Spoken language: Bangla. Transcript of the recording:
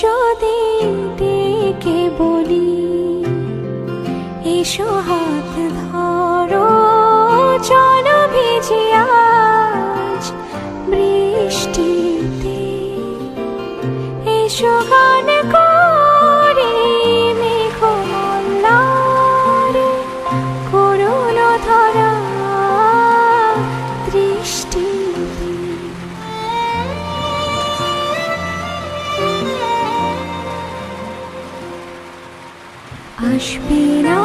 যদি ডেকে বলি এসো হাত ধরো, চলো ভিজি আজ বৃষ্টিতে, এসো গান করি মেঘমল্লারে, করুণ ধরা দৃষ্টিতে। আসবে না